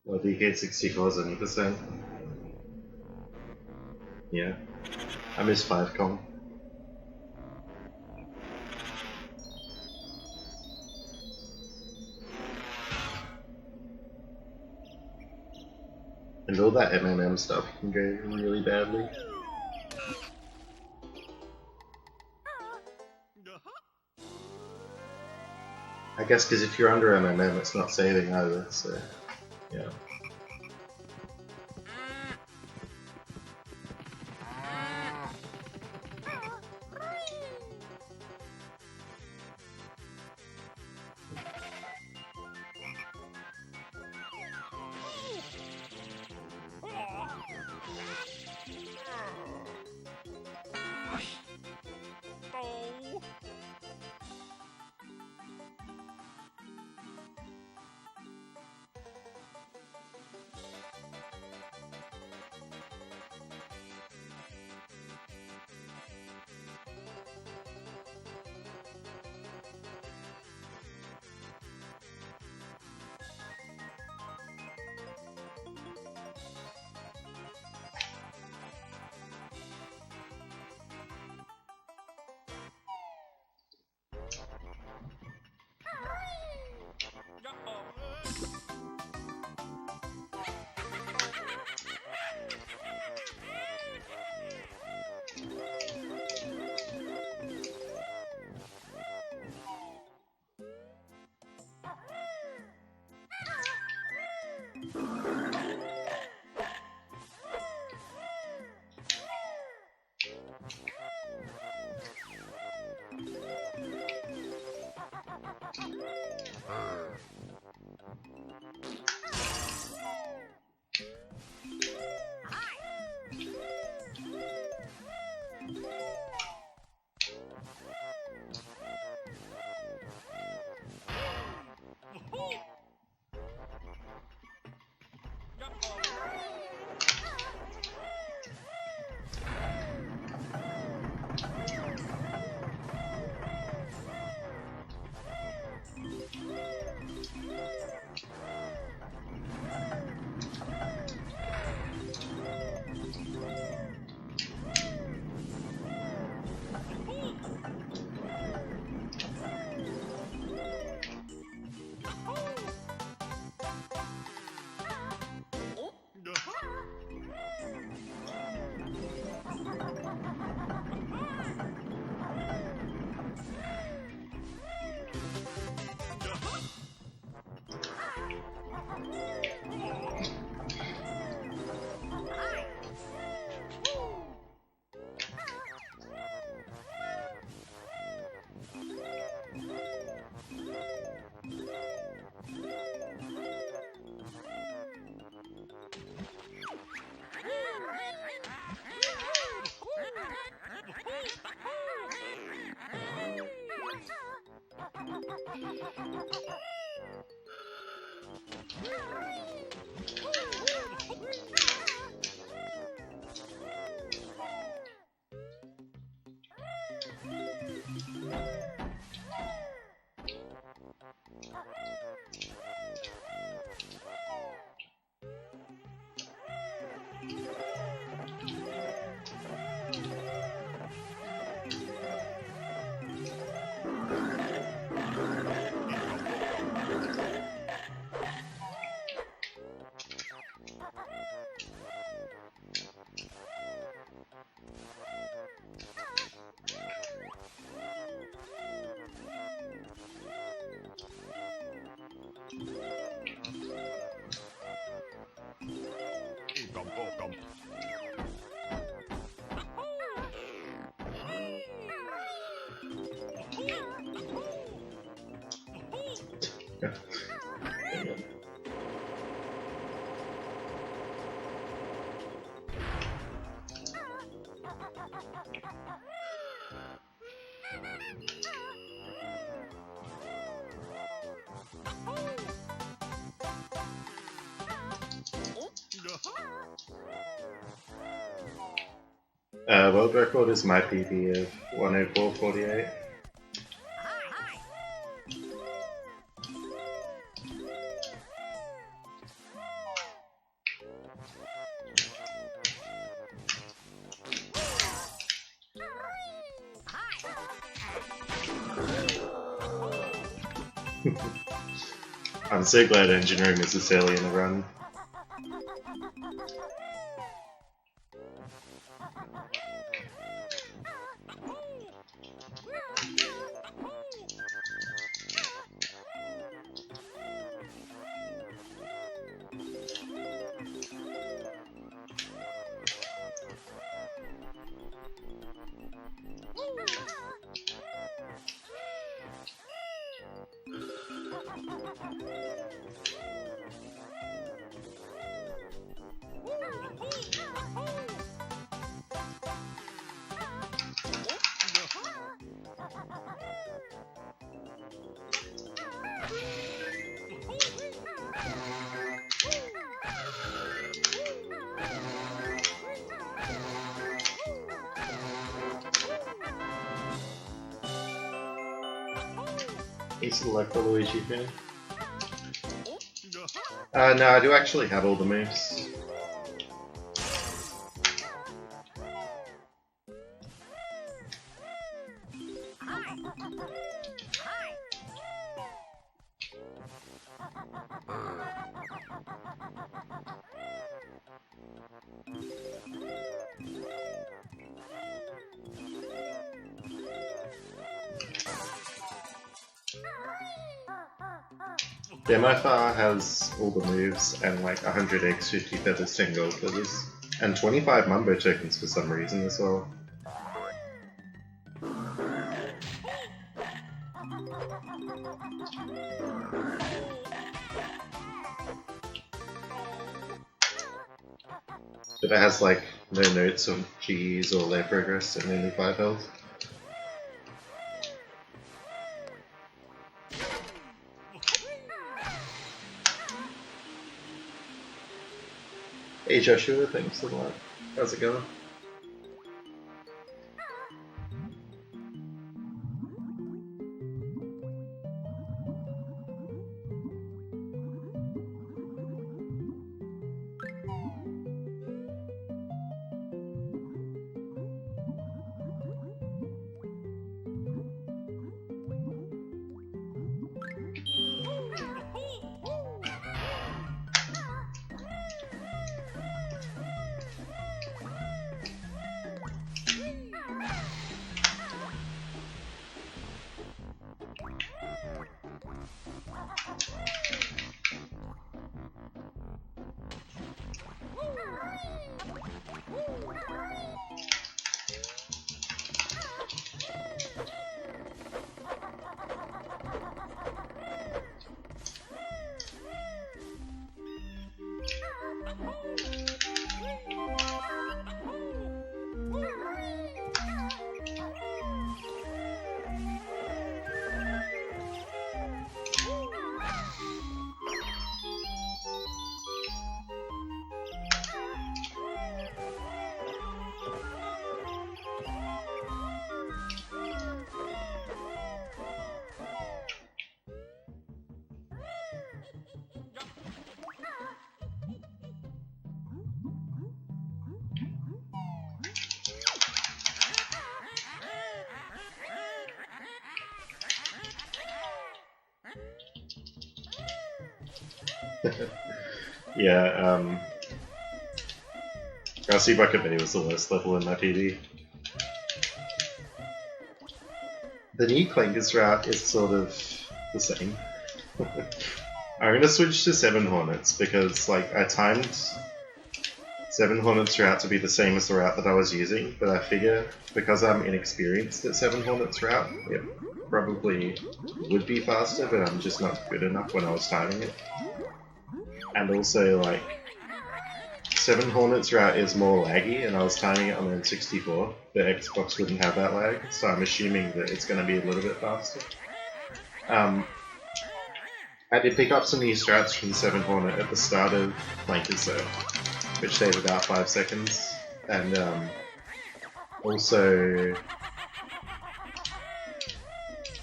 Well, DK64 is 1%. Yeah. I miss 5com. And all that MMM stuff can go really badly. I guess because if you're under MMM, it's not saving either, so yeah. World record is my PB of 104.48. I'm so glad engineering is this early in the run. He's like the Luigi fan. No, I do actually have all the moves. Demofar has all the moves and like 100 eggs, 50 feathers, 10 gold feathers, and 25 Mumbo tokens for some reason as well. But it has like no notes on G's or layer progress and only 5 health. Hey Joshua, thanks a lot. How's it going? Yeah, Grassy Bucket Bay was the lowest level in my PB. The new clankers route is sort of the same. I'm gonna switch to 7 Hornets because like I timed 7 Hornets route to be the same as the route that I was using, but I figure because I'm inexperienced at 7 Hornets route, it probably would be faster, but I'm just not good enough when I was timing it. And also like 7 Hornets route is more laggy, and I was timing it on the N64. The Xbox wouldn't have that lag, so I'm assuming that it's going to be a little bit faster. I did pick up some new strats from 7 Hornet at the start of Clankers though, which save about 5 seconds, and also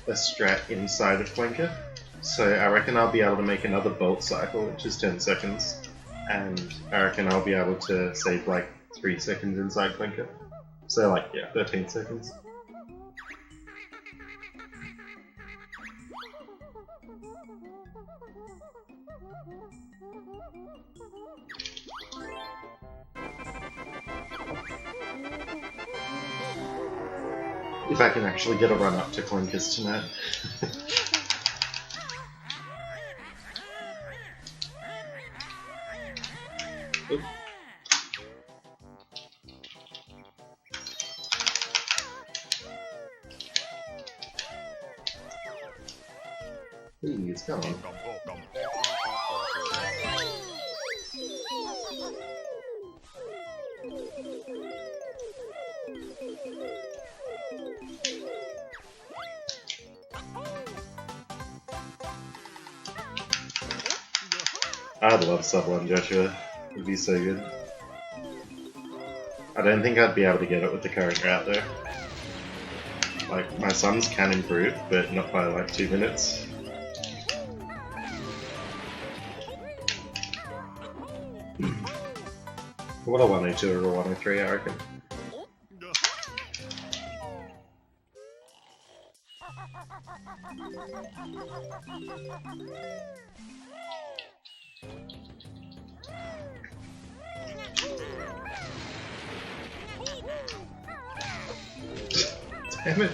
a strat inside of Clanker. So I reckon I'll be able to make another bolt cycle, which is 10 seconds, and I reckon I'll be able to save like 3 seconds inside Clanker. So like, yeah, 13 seconds. If I can actually get a run up to clankers tonight. Oop. Please, come on. I'd love Sublime Joshua. It would be so good. I don't think I'd be able to get it with the current route though. Like, my sums can improve, but not by like 2 minutes. What a 102 or a 103, I reckon. Damn it.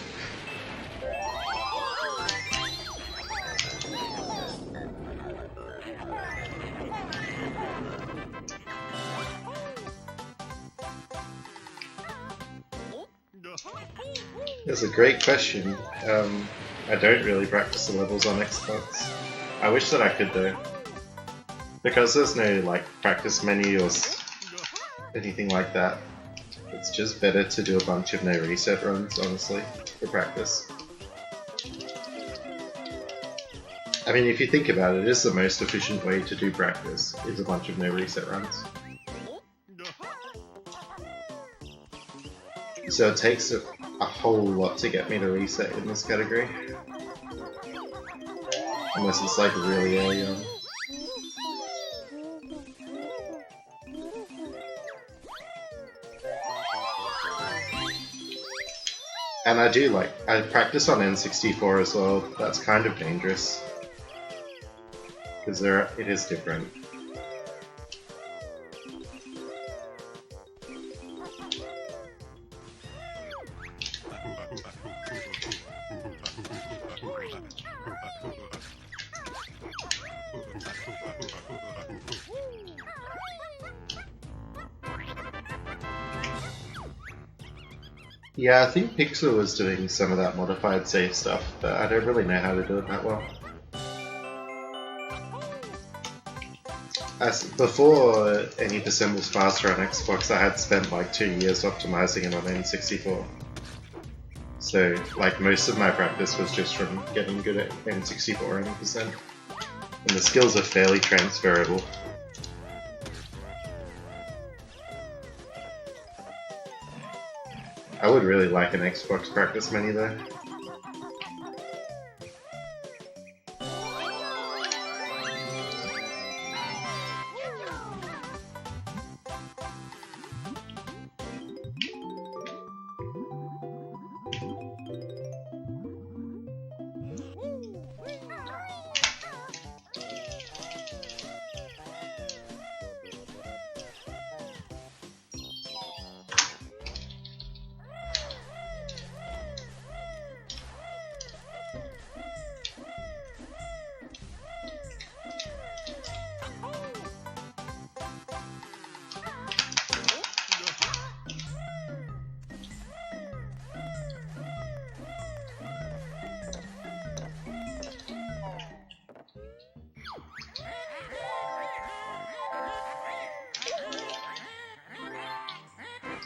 That's a great question. I don't really practice the levels on Xbox. I wish that I could though. Because there's no like practice menu or anything like that. It's just better to do a bunch of no reset runs, honestly, for practice. I mean, if you think about it, it is the most efficient way to do practice, is a bunch of no reset runs. So it takes a whole lot to get me to reset in this category. Unless it's like really early on. And I practice on N64 as well. That's kind of dangerous. Because it is different. Yeah, I think Pixel was doing some of that modified save stuff, but I don't really know how to do it that well. Before Any Percent was faster on Xbox, I had spent like 2 years optimizing it on N64. So, like, most of my practice was just from getting good at N64 Any Percent. And the skills are fairly transferable. I would really like an Xbox practice menu though.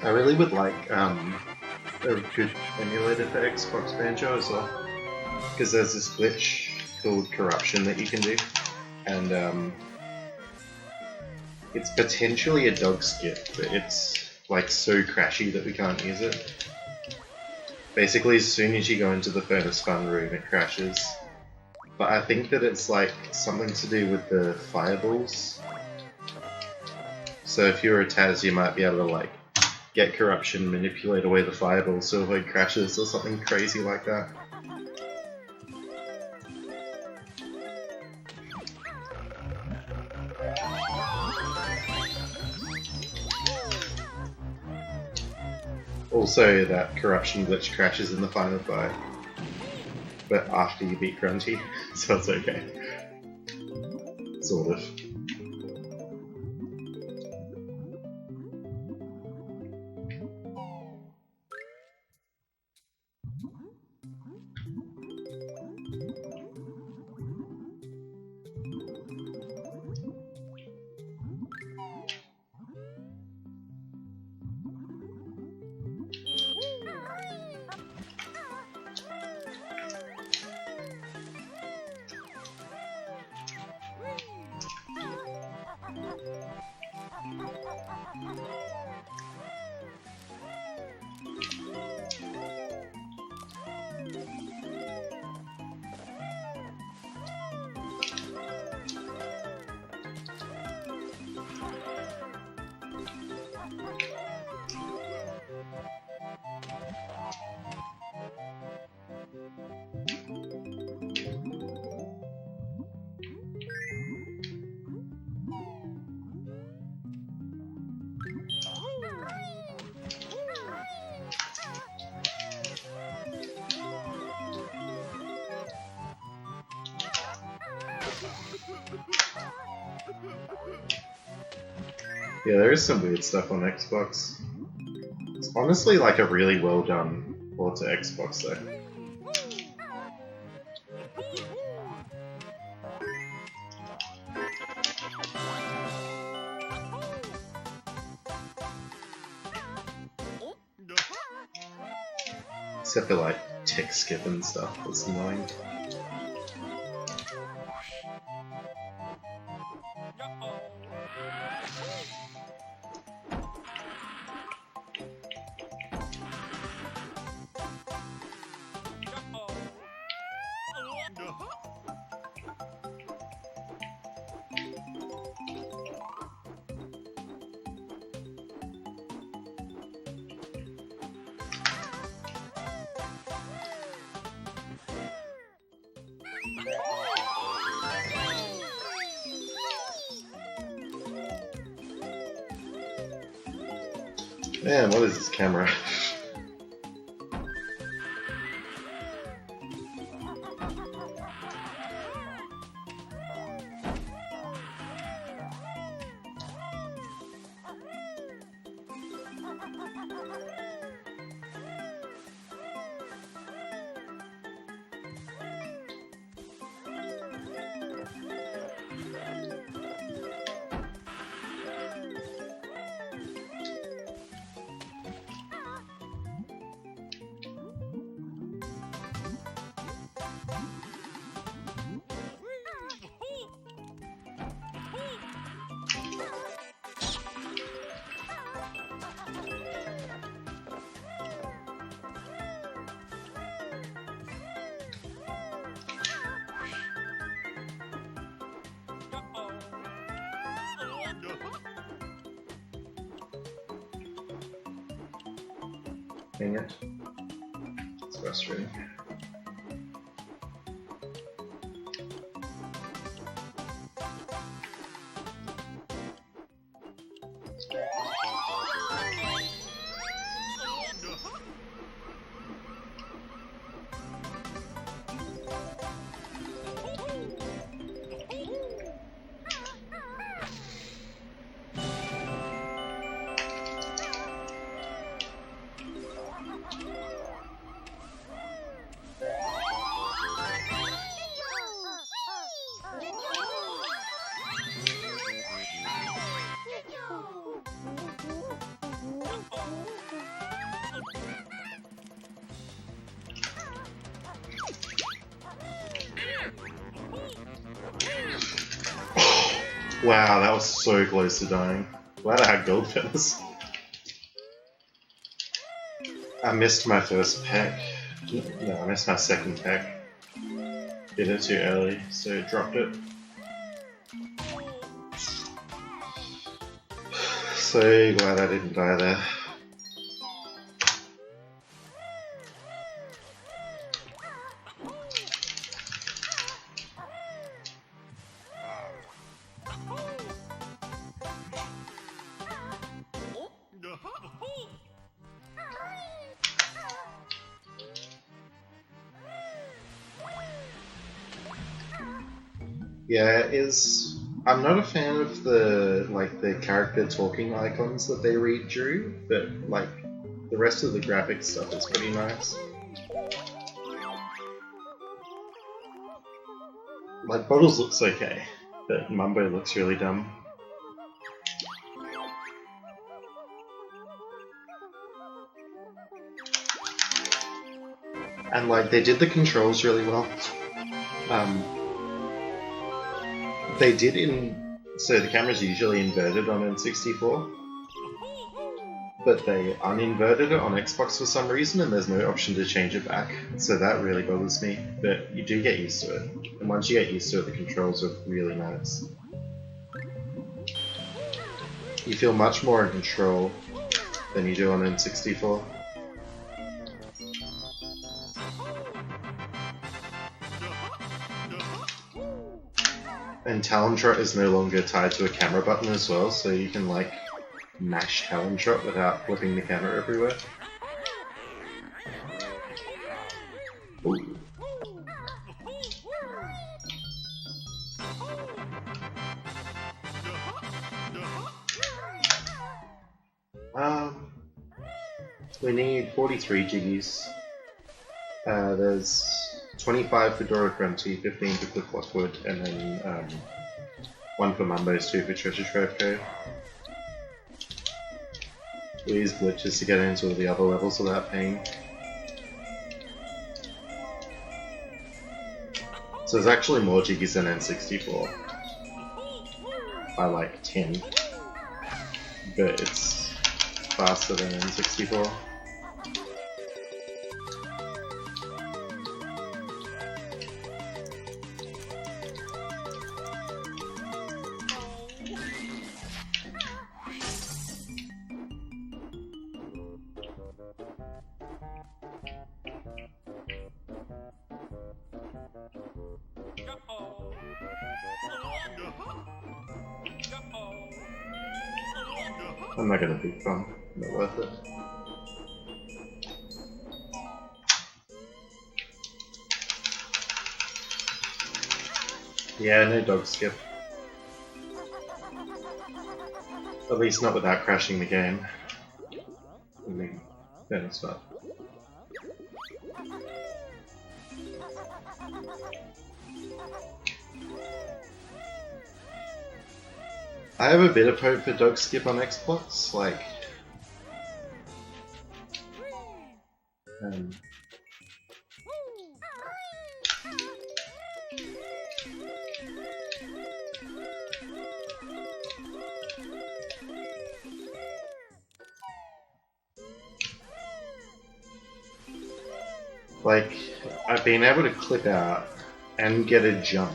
I really would like a good emulator for Xbox Banjo as well, because there's this glitch called corruption that you can do, and it's potentially a dog skip, but it's like so crashy that we can't use it. Basically, as soon as you go into the furnace fun room, it crashes. But I think that it's like something to do with the fireballs. So if you're a Taz, you might be able to like get corruption, manipulate away the fireballs so avoid crashes or something crazy like that. Also, that corruption glitch crashes in the final fight, but after you beat Grunty, so it's okay. Sort of. Yeah, there is some weird stuff on Xbox. It's honestly like a really well done port to Xbox though. Except for like tick skip and stuff, that's annoying. Man, what is this camera? Dang it. It's frustrating. Wow, that was so close to dying. Glad I had gold feathers. I missed my first peck. No, I missed my second peck. Did it too early, so dropped it. So glad I didn't die there. Yeah, I'm not a fan of the character talking icons that they redrew, but like the rest of the graphics stuff is pretty nice. Like Bottles looks okay, but Mumbo looks really dumb. And like they did the controls really well. They did so the camera's usually inverted on N64, but they uninverted it on Xbox for some reason, and there's no option to change it back. So that really bothers me, but you do get used to it. And once you get used to it, the controls are really nice. You feel much more in control than you do on N64. And Talon Trot is no longer tied to a camera button as well, so you can like mash Talon Trot without flipping the camera everywhere. Ooh. We need 43 jiggies. There's 25 for Dora Grunty, 15 for Cliff Lockwood, and then 1 for Mumbo's, 2 for Treasure Trove Code. We use glitches to get into all the other levels without paying. So there's actually more jiggies than N64. By like 10. But it's faster than N64. I'm not gonna be fun, not worth it. Yeah, no dog skip. At least not without crashing the game. I mean, fairness not. I have a bit of hope for dog skip on Xbox, like I've been able to clip out and get a jump,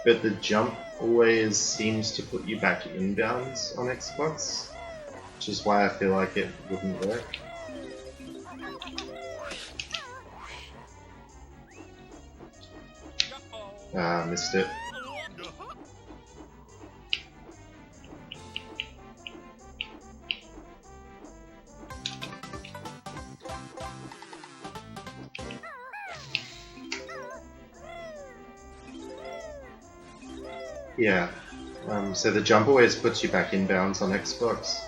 but the jump always seems to put you back inbounds on Xbox, which is why I feel like it wouldn't work. Missed it. Yeah, so the jump always puts you back inbounds on Xbox.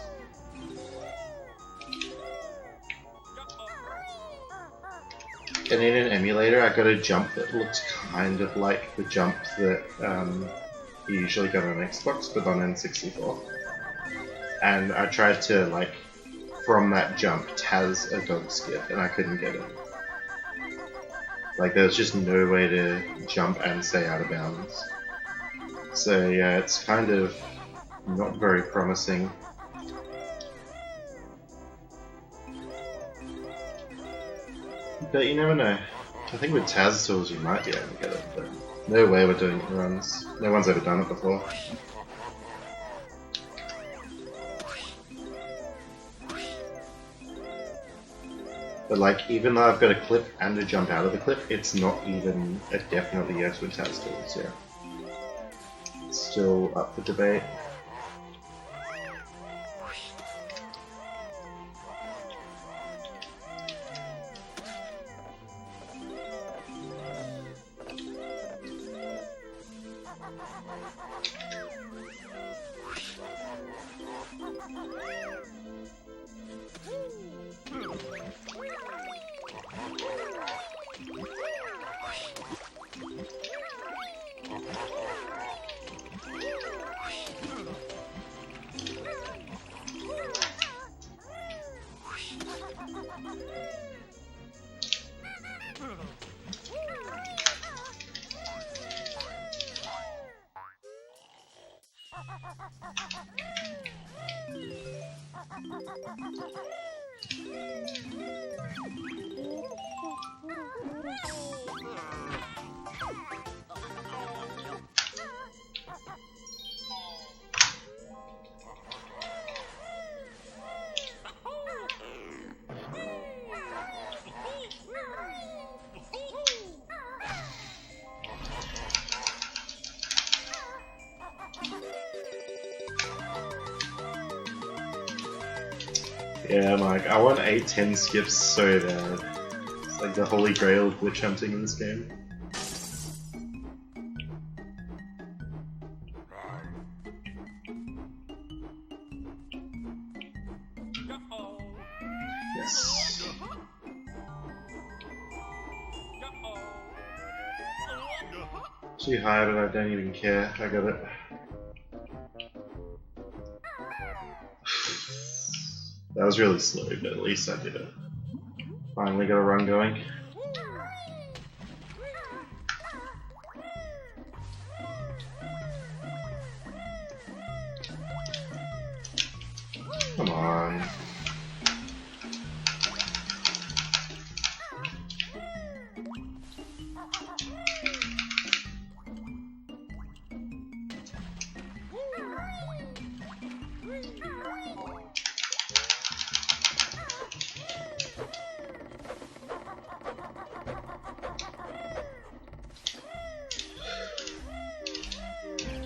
And in an emulator, I got a jump that looked kind of like the jump that you usually get on Xbox, but on N64. And I tried to, like, from that jump, Taz a dog skip, and I couldn't get it. Like, there was just no way to jump and stay out of bounds. So yeah, it's kind of not very promising. But you never know. I think with Taz tools you might be able to get it, but no way we're doing it in runs. No one's ever done it before. But like, even though I've got a clip and a jump out of the clip, it's not even a definitely yes with Taz tools, yeah. Still up for debate. Yeah, Mike, I want 8-10 skips so bad. It's like the holy grail of glitch hunting in this game. Yes. Too high, but I don't even care. I got it. That was really slow, but at least I did it. Finally got a run going. Come on.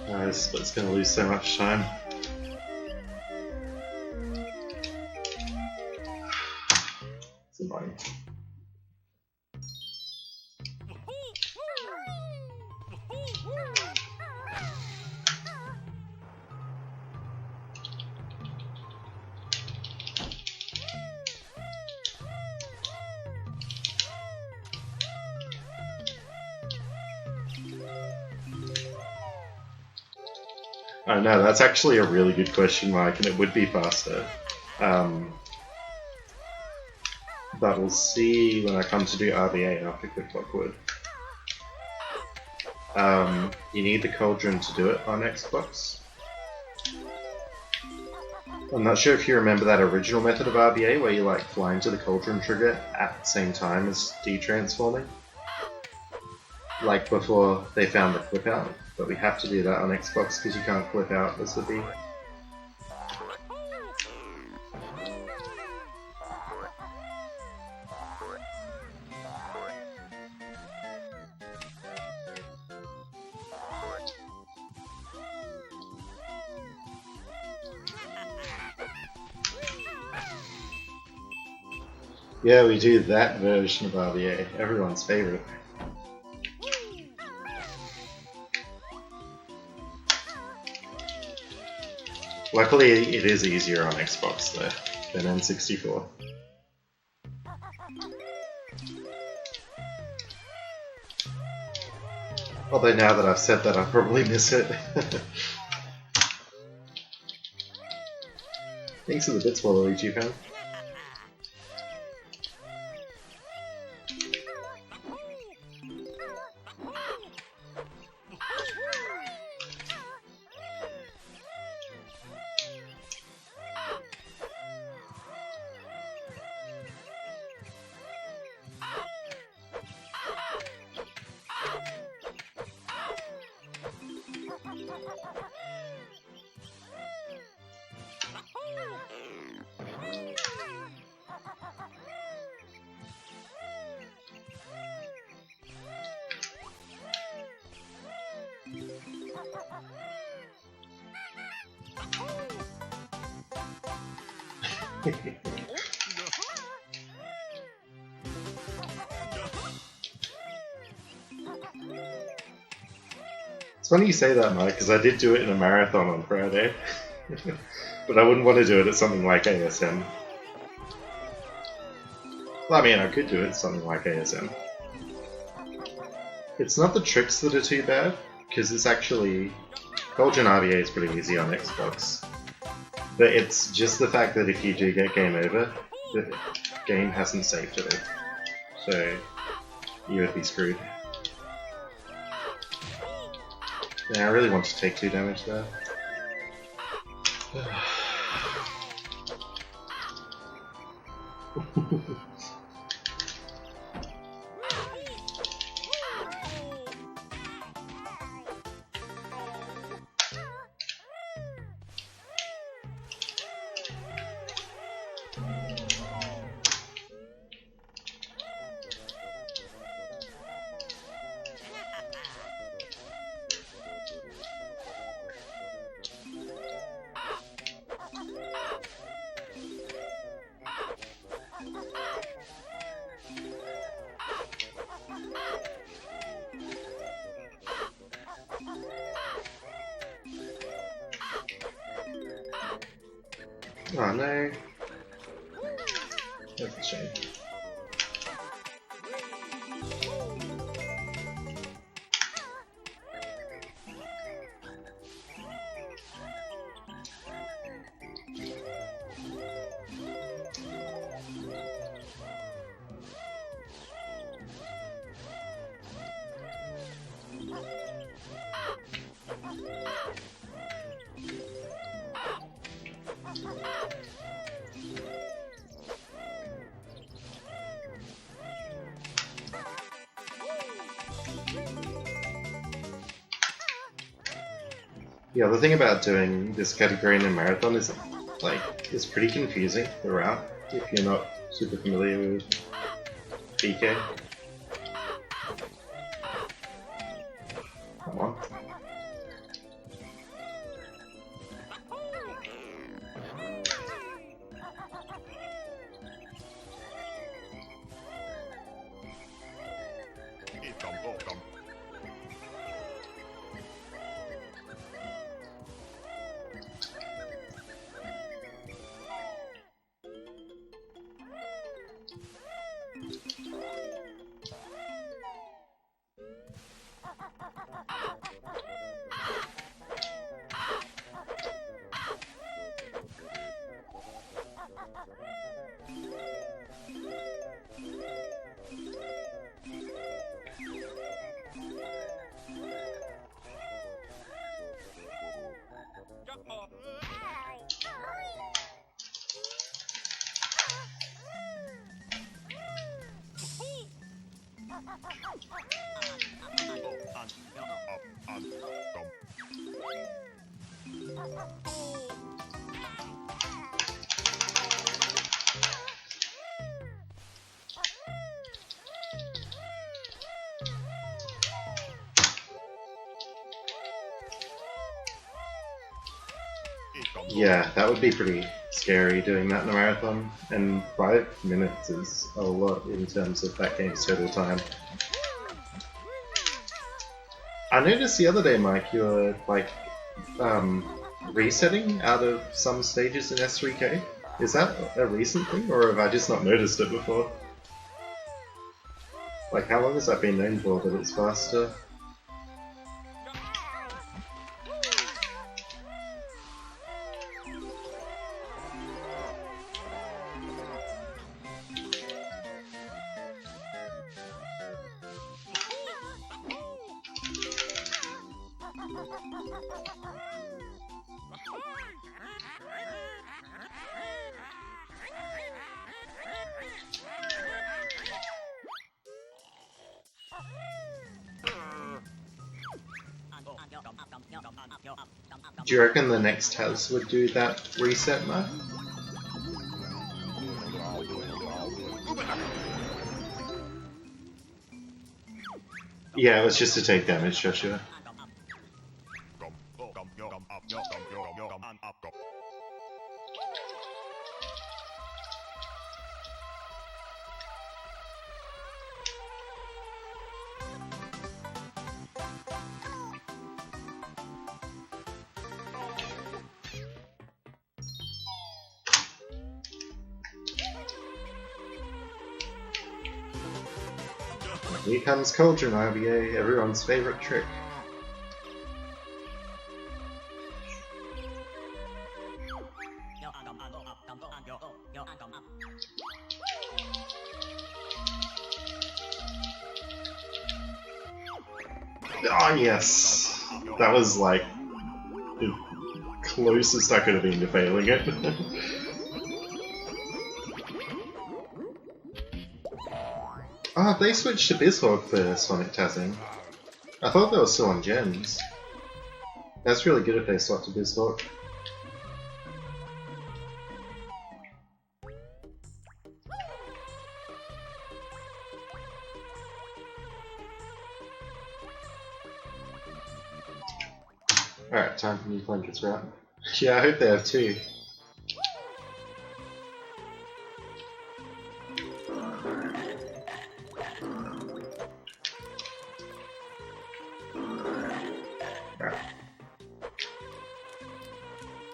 Nice, but it's going to lose so much time. It's annoying. Oh no, that's actually a really good question, Mike, and it would be faster. But we'll see when I come to do RBA after Quick Clockwood. You need the cauldron to do it on Xbox. I'm not sure if you remember that original method of RBA where you like fly into the cauldron trigger at the same time as de-transforming. Like before they found the flip out. But we have to do that on Xbox because you can't flip out as the B. Yeah, we do that version of RBA, everyone's favorite. Luckily, it is easier on Xbox though than N64. Although now that I've said that, I'll probably miss it. Thanks for the bits, Waluigi fan. It's funny you say that, Mike, because I did do it in a marathon on Friday. But I wouldn't want to do it at something like ASM. Well, I mean, I could do it something like ASM. It's not the tricks that are too bad, because it's actually... Belgian RBA is pretty easy on Xbox. But it's just the fact that if you do get game over, the game hasn't saved it all. So, you would be screwed. Yeah, I really want to take 2 damage there. Oh no. That's a shame. Yeah, the thing about doing this category in a marathon is, like, it's pretty confusing, the route, if you're not super familiar with PK. Come on. Yeah, that would be pretty scary doing that in a marathon, and 5 minutes is a lot in terms of that game's total time. I noticed the other day, Mike, you were like resetting out of some stages in S3K. Is that a recent thing, or have I just not noticed it before? Like, how long has that been known for that it's faster? Do you reckon the next house would do that reset, Matt? Yeah, it was just to take damage, Joshua. Here comes Cauldron IBA, everyone's favourite trick. Oh yes! That was like the closest I could have been to failing it. Ah, they switched to Bizhawk for Sonic Tazzing. I thought they were still on Gems. That's really good if they swap to Bizhawk. Alright, time for new clankers route. Yeah, I hope they have two.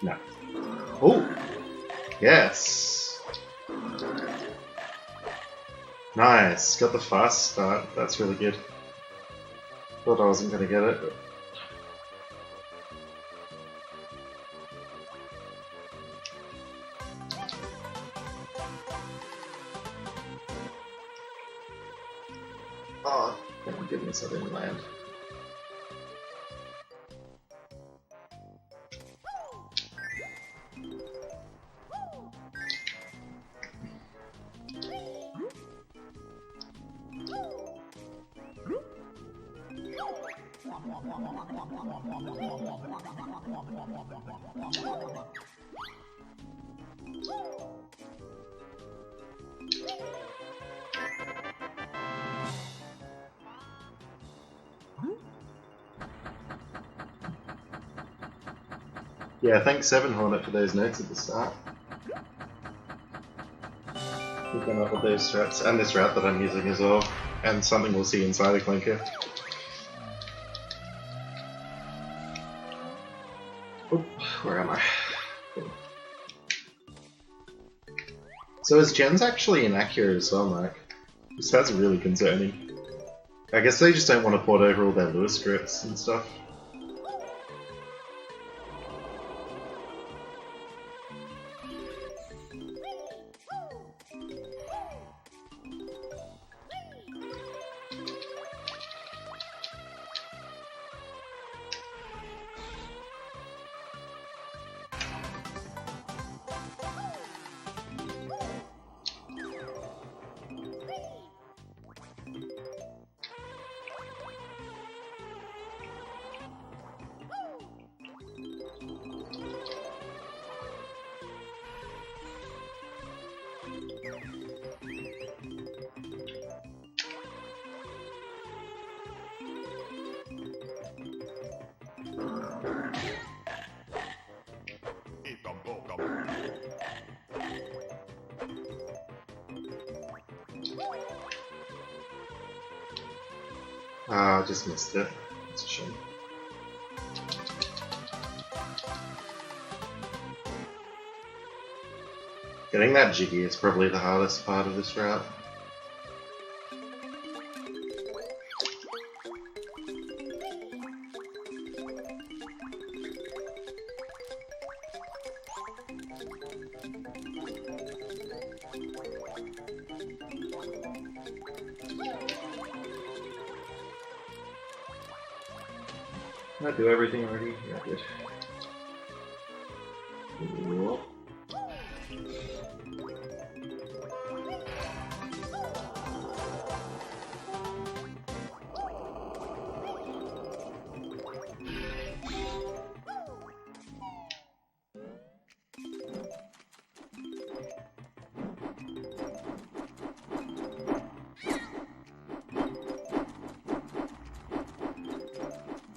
No. Oh! Yes! Nice! Got the fast start. That's really good. Thought I wasn't gonna get it, but... Oh, thank goodness I didn't land. Yeah, thanks 7 Hornet for those notes at the start. We've gone up with those strats, and this route that I'm using as well, and something we'll see inside a clanker. Oop, where am I? So is Gens actually inaccurate as well, Mike? This that's really concerning. I guess they just don't want to port over all their Lewis scripts and stuff. Ah, I just missed it. It's a shame. Getting that jiggy is probably the hardest part of this route. Did I do everything already? Yeah, I did. Whoa.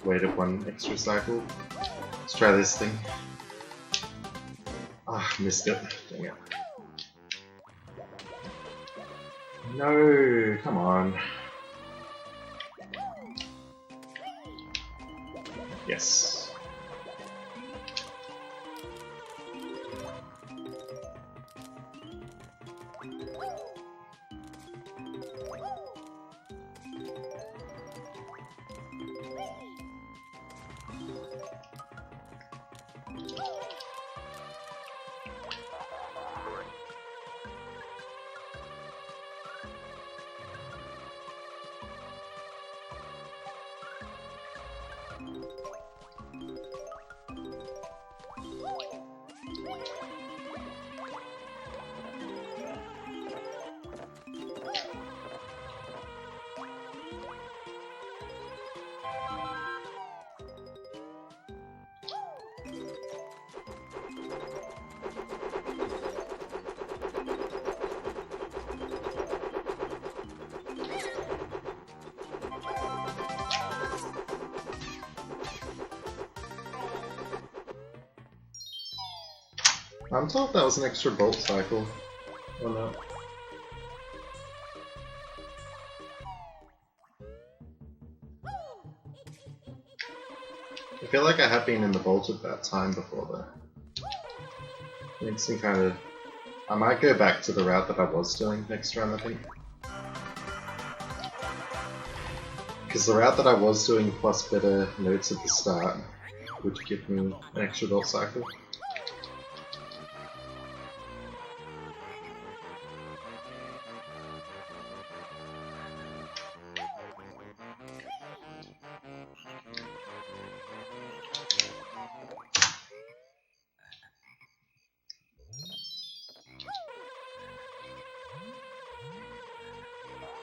Waited one extra cycle. Let's try this thing. Ah, missed it. Dang it. No, come on. Yes. I'm told that was an extra bolt cycle, or not. I feel like I have been in the vault at that time before though. Makes me kind of... I might go back to the route that I was doing next run, I think. Because the route that I was doing plus better notes at the start would give me an extra bolt cycle.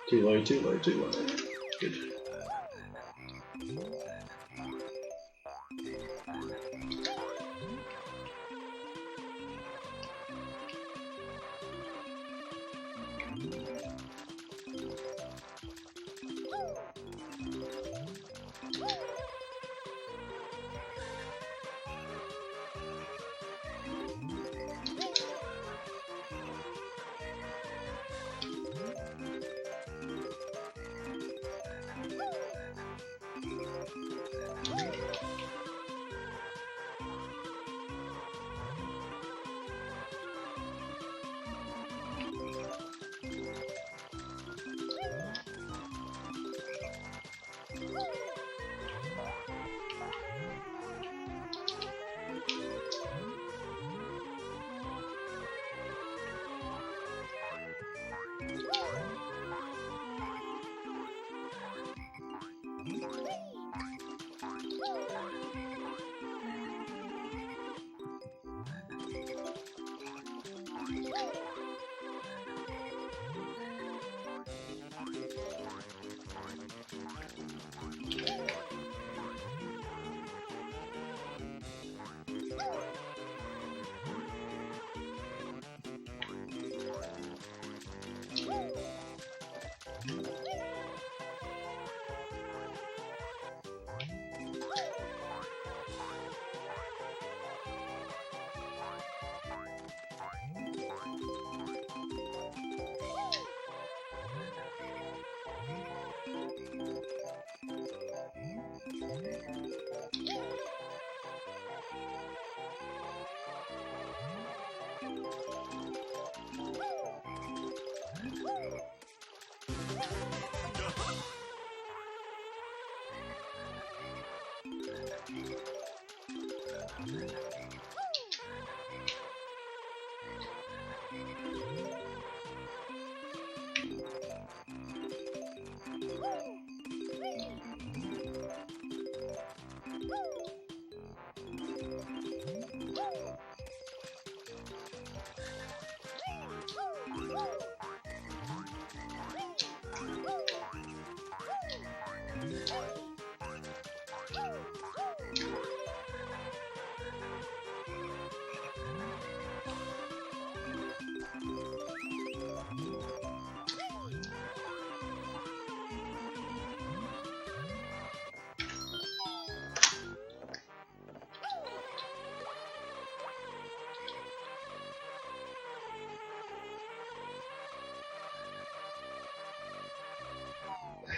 Too low, too low, too low. Good.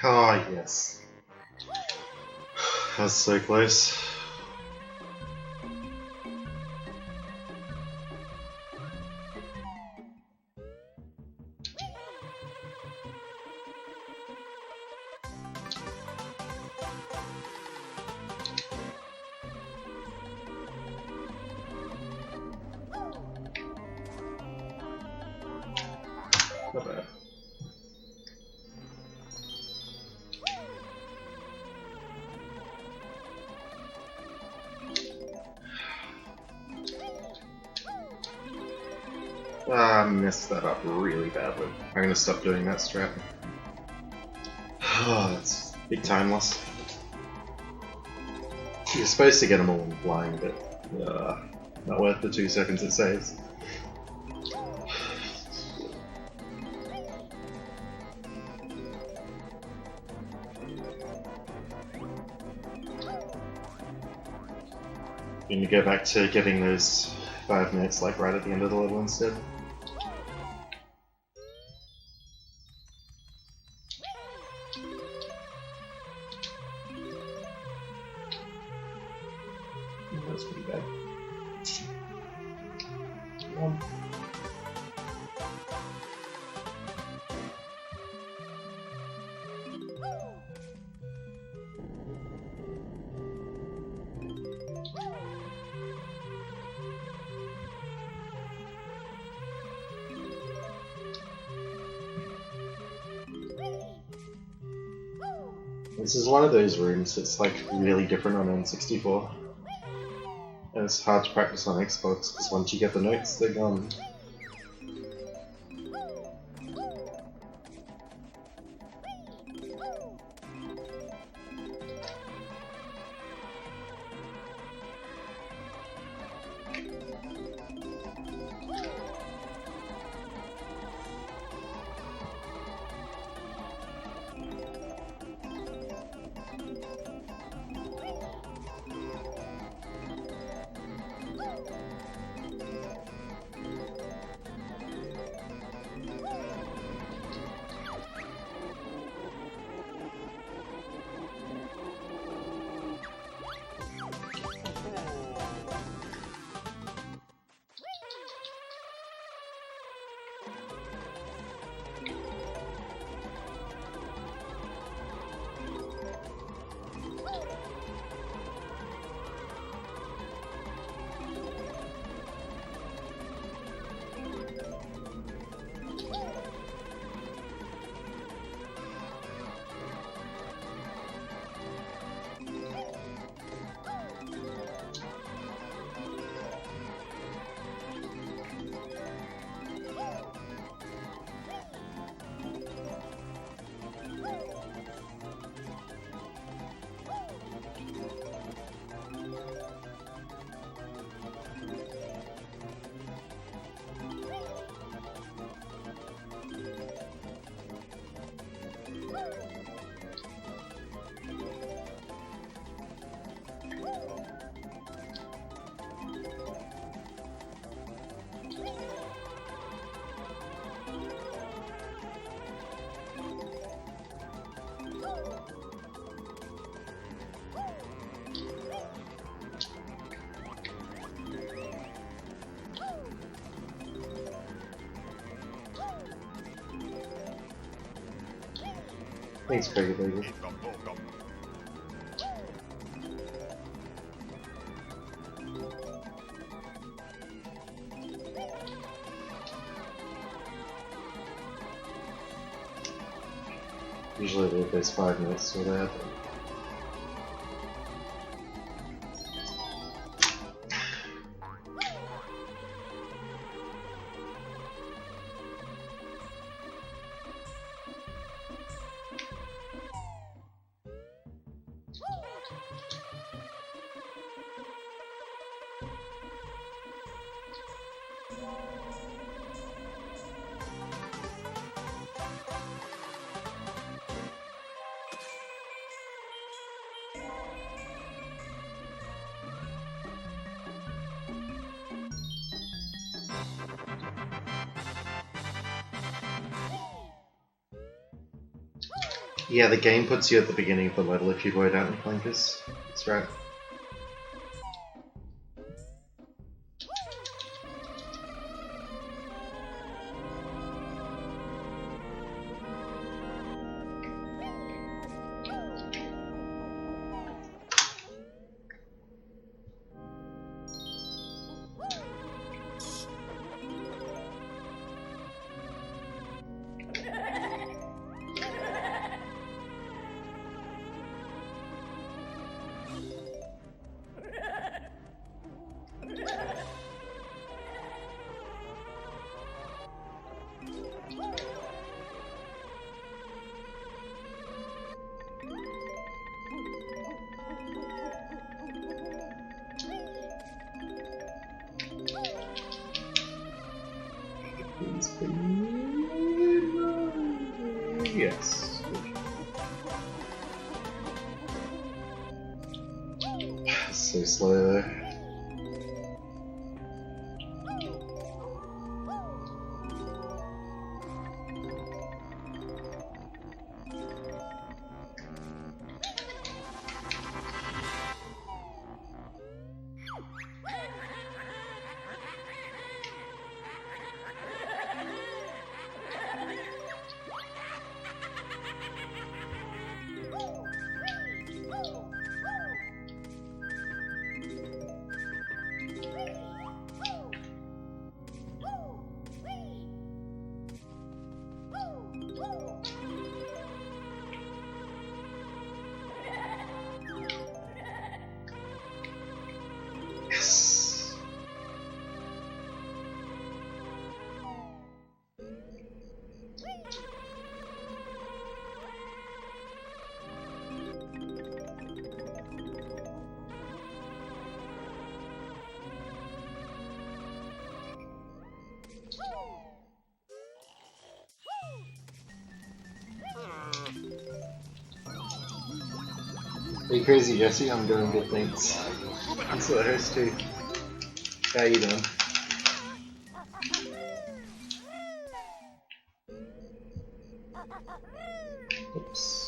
Oh, yes. That's so close. Not bad. I messed that up really badly. I'm gonna stop doing that strat. Oh, that's big time loss. You're supposed to get them all flying, but not worth the 2 seconds it saves. Going to go back to getting those 5 minutes like right at the end of the level instead. That's pretty bad. This is one of those rooms that's like really different on N64. And it's hard to practice on Xbox because once you get the notes, they're gone. Thanks, Crazy Baby. Usually they there's 5 minutes till they happen. Yeah, the game puts you at the beginning of the level if you void out any clankers. That's right. Yes. So slow though. Yes. Are you crazy, Jesse? I'm doing good things. I'm still the host too. How you doing? Oops.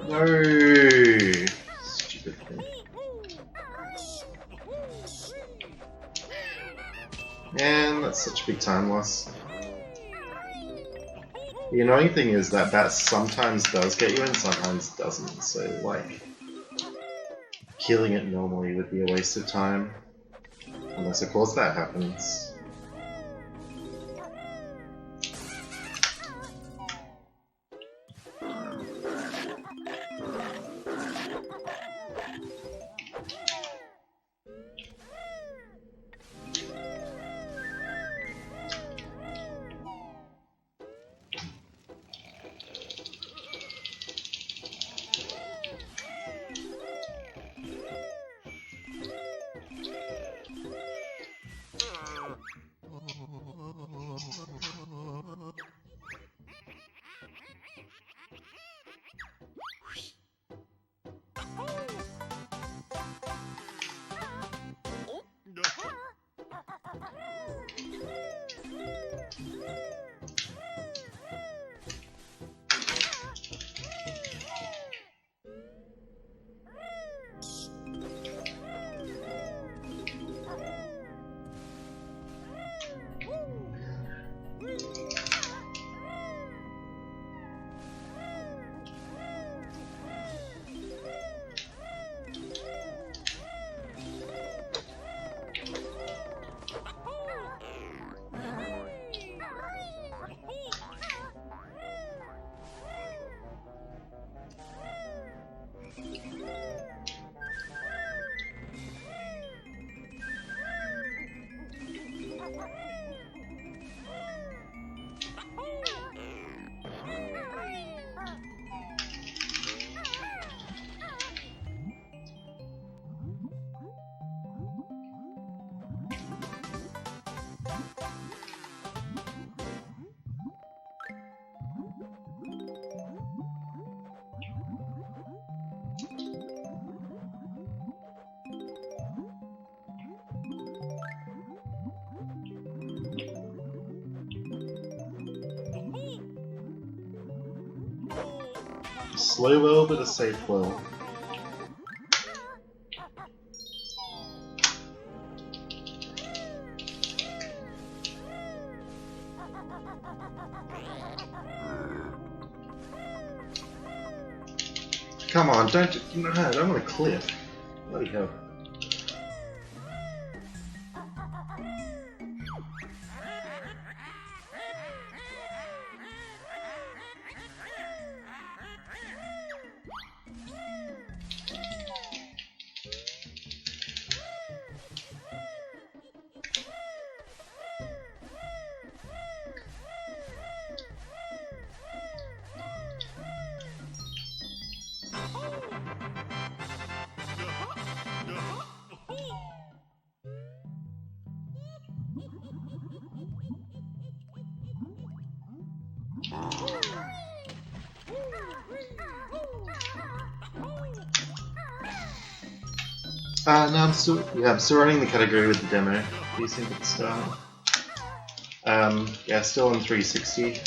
No! Stupid thing. Man, that's such a big time loss. The annoying thing is that that sometimes does get you and sometimes doesn't, so like killing it normally would be a waste of time. Unless of course that happens. Slow will, but a safe will. come on, don't. No, I don't want to cliff. Bloody hell. No, I'm still running the category with the demo. Decent at the start. Yeah, still on 360.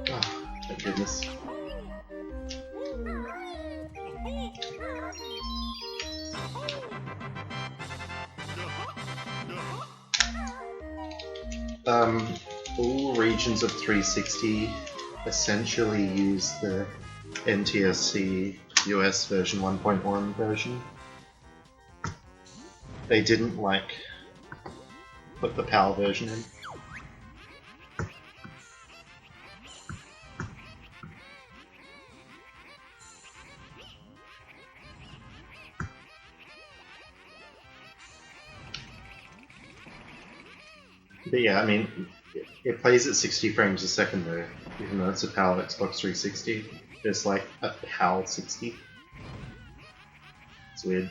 Oh, thank goodness. All regions of 360 essentially use the NTSC US version 1.1 version. They didn't put the PAL version in. But yeah, I mean, it plays at 60 frames a second though, even though it's a PAL Xbox 360. There's like a PAL 60. It's weird.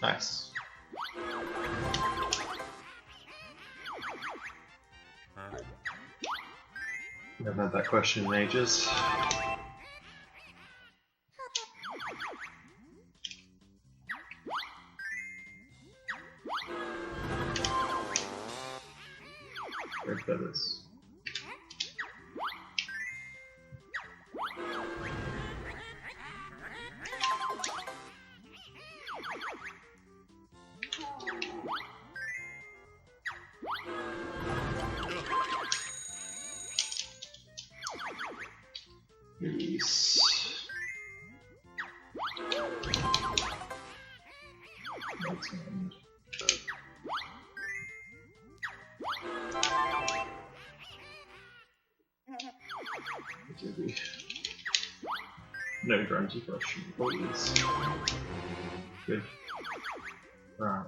Nice. I've had that question in ages. Red feathers. Release. No grunty question, please. Good. Right.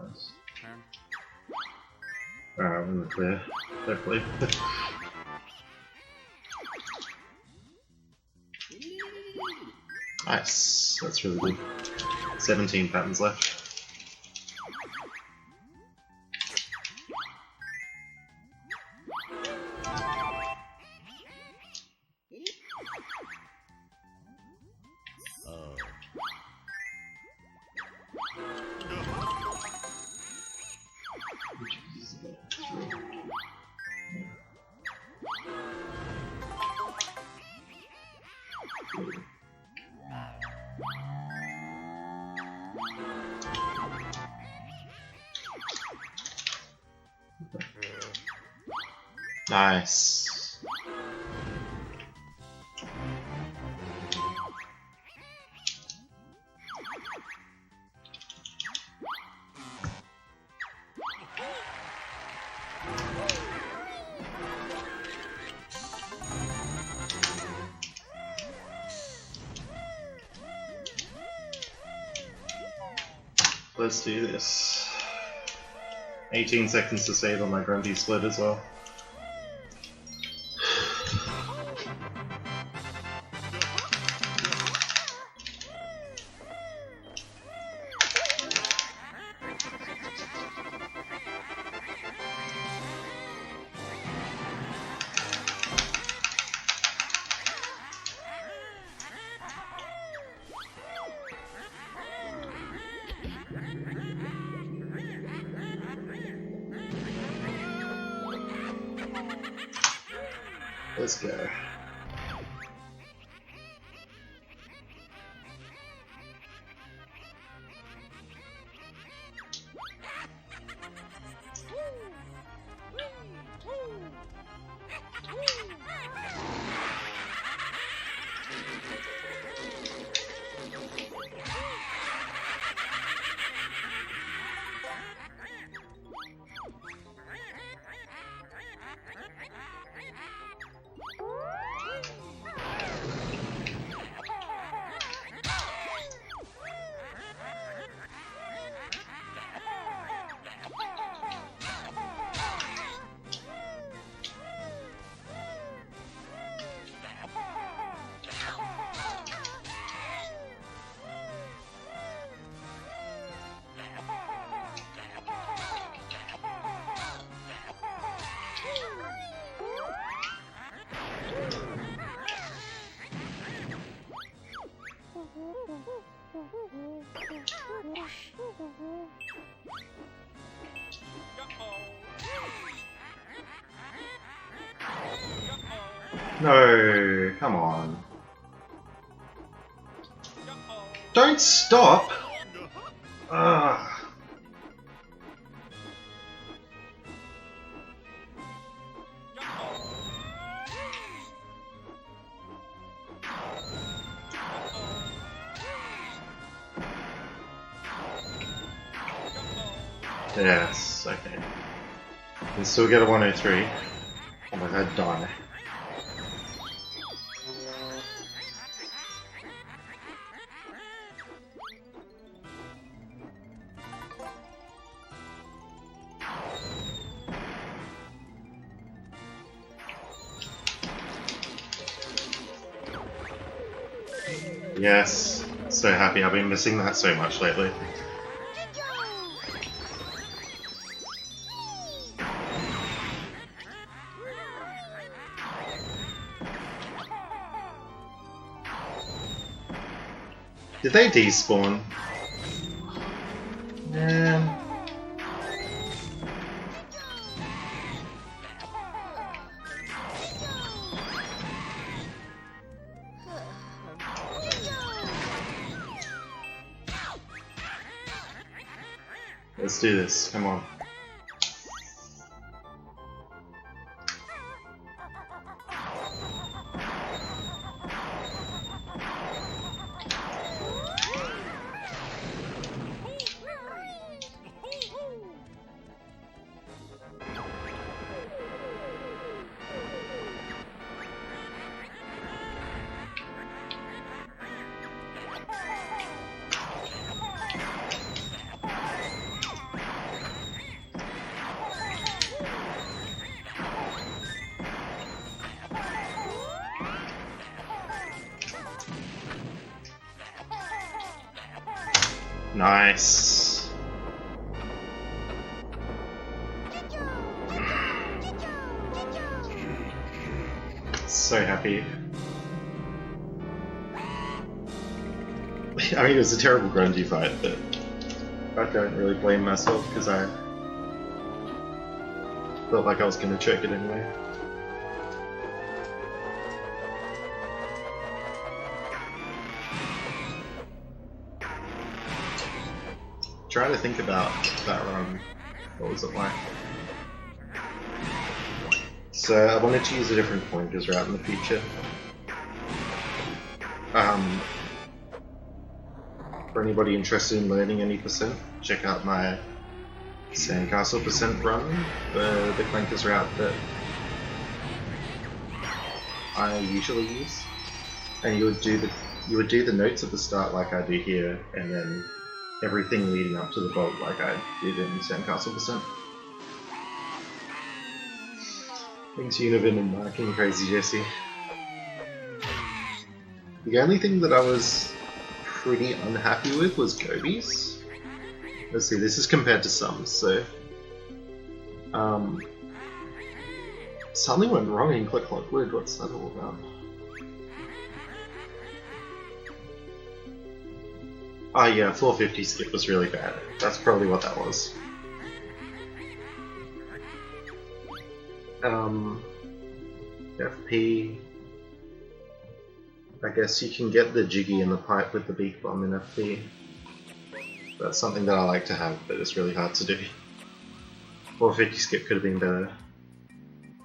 Alright, I'm in the clear. Hopefully. Nice, that's really good. 17 patterns left. Nice. Let's do this. 18 seconds to save on my grunty split as well. Let's go. No, come on. Don't stop! Ugh. Yes, okay. Can still get a 103. Oh my god, die. Yes, so happy. I've been missing that so much lately. Did they despawn? Man. Let's do this, come on. Nice. So happy. I mean, it was a terrible grunty fight, but I don't really blame myself because I felt like I was going to choke it anyway. Trying to think about that run. What was it like? So I wanted to use a different pointers route in the future. For anybody interested in learning any percent, check out my sandcastle percent run, the clankers route that I usually use. And you would do the notes at the start like I do here, and then everything leading up to the bolt like I did in sandcastle percent. Thanks Univin and marking Crazy Jesse. The only thing that I was pretty unhappy with was gobis. Let's see, this is compared to some, so something went wrong in Click Clock Wood. What's that all about? Oh yeah, 450 skip was really bad. That's probably what that was. FP. I guess you can get the jiggy in the pipe with the beak bomb in FP. That's something that I like to have, but it's really hard to do. 450 skip could have been better.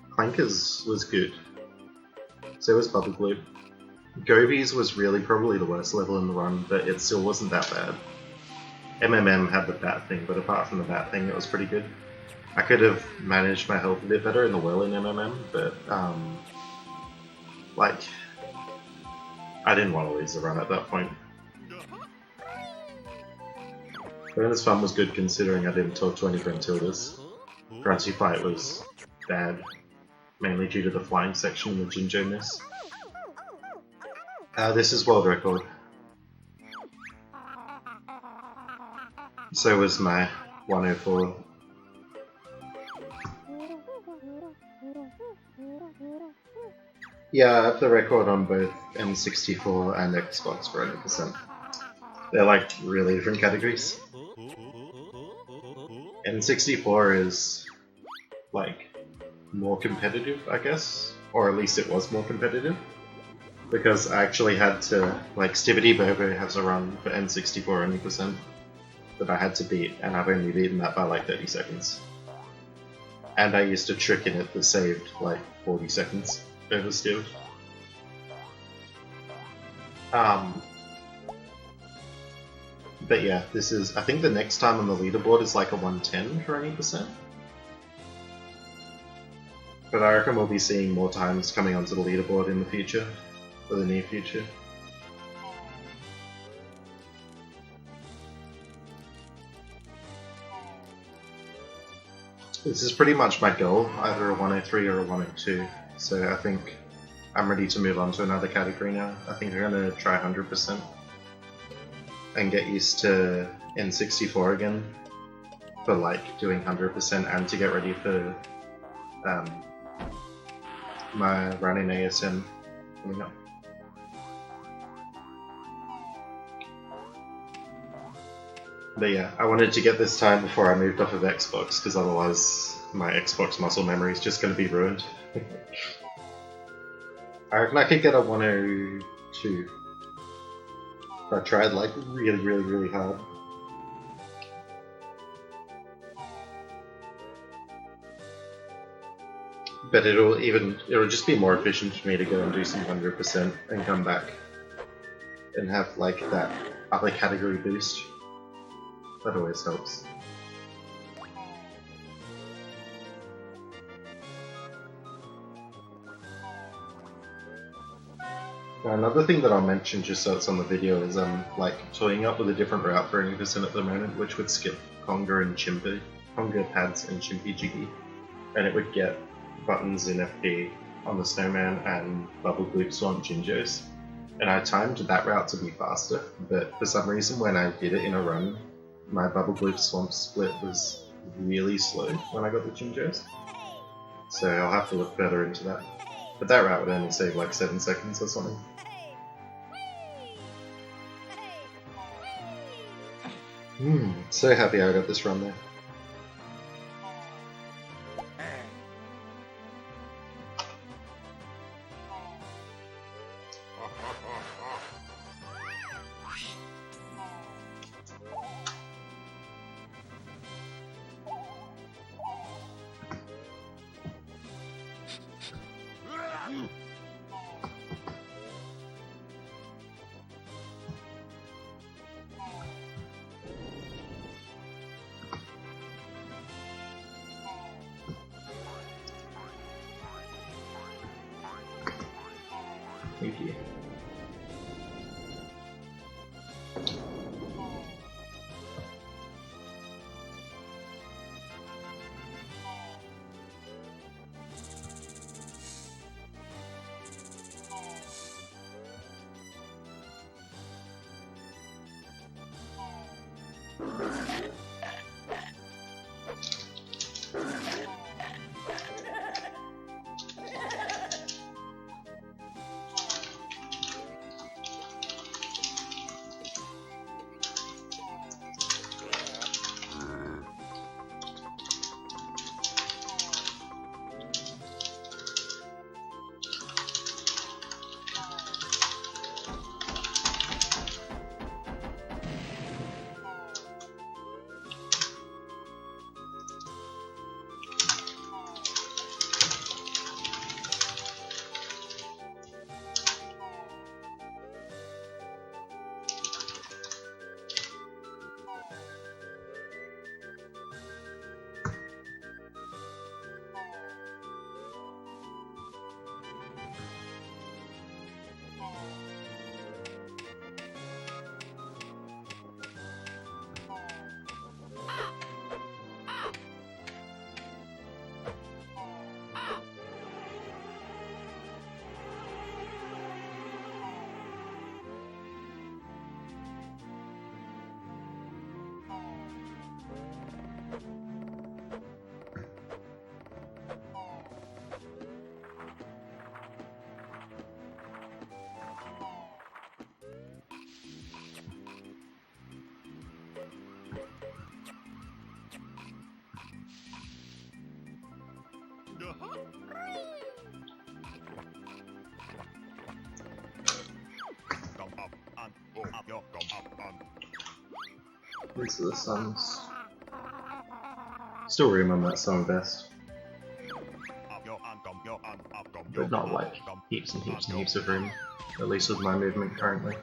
Clankers was good. So was Bubble Gloop. Gobis was really probably the worst level in the run, but it still wasn't that bad. MMM had the bat thing, but apart from the bat thing, it was pretty good. I could have managed my health a bit better in the well in MMM, but like, I didn't want to lose the run at that point. Bonus fun was good considering I didn't talk to any Gruntildas. Grunty fight was bad, mainly due to the flying section and the Jinjo miss. This is world record. So was my 104. Yeah, I have the record on both N64 and Xbox for 100%. They're like really different categories. N64 is like more competitive, I guess, or at least it was more competitive, because I actually had to, like, Stibbity Bobo has a run for N64 100% that I had to beat, and I've only beaten that by like 30 seconds. And I used a trick in it that saved like 40 seconds over Stiv. But yeah, this is, I think the next time on the leaderboard is like a 110 for 80%. But I reckon we'll be seeing more times coming onto the leaderboard in the future, or the near future. This is pretty much my goal, either a 103 or a 102, so I think I'm ready to move on to another category now. I think I'm going to try 100%. And get used to N64 again for like doing 100% and to get ready for my run in ASM coming up. But yeah, I wanted to get this time before I moved off of Xbox, because otherwise my Xbox muscle memory is just going to be ruined. I reckon I could get a 102. I tried like really hard. But it'll just be more efficient for me to go and do some 100% and come back and have like that other category boost. That always helps. Now, another thing that I'll mention just so it's on the video is like toying up with a different route for 80% at the moment, which would skip Conga and Chimpy, Conga pads and Chimpy Jiggy, and it would get buttons in FP on the Snowman and Bubble Gloop Swamp Jinjos. And I timed that route to be faster, but for some reason when I did it in a run, my Bubble Gloop Swamp split was really slow when I got the Jinjos. So I'll have to look further into that. But that route would only save like 7 seconds or something. So happy I got this run there. Thank you. These are the songs. Still remember that song best. But not like heaps and heaps and heaps of room, at least with my movement currently.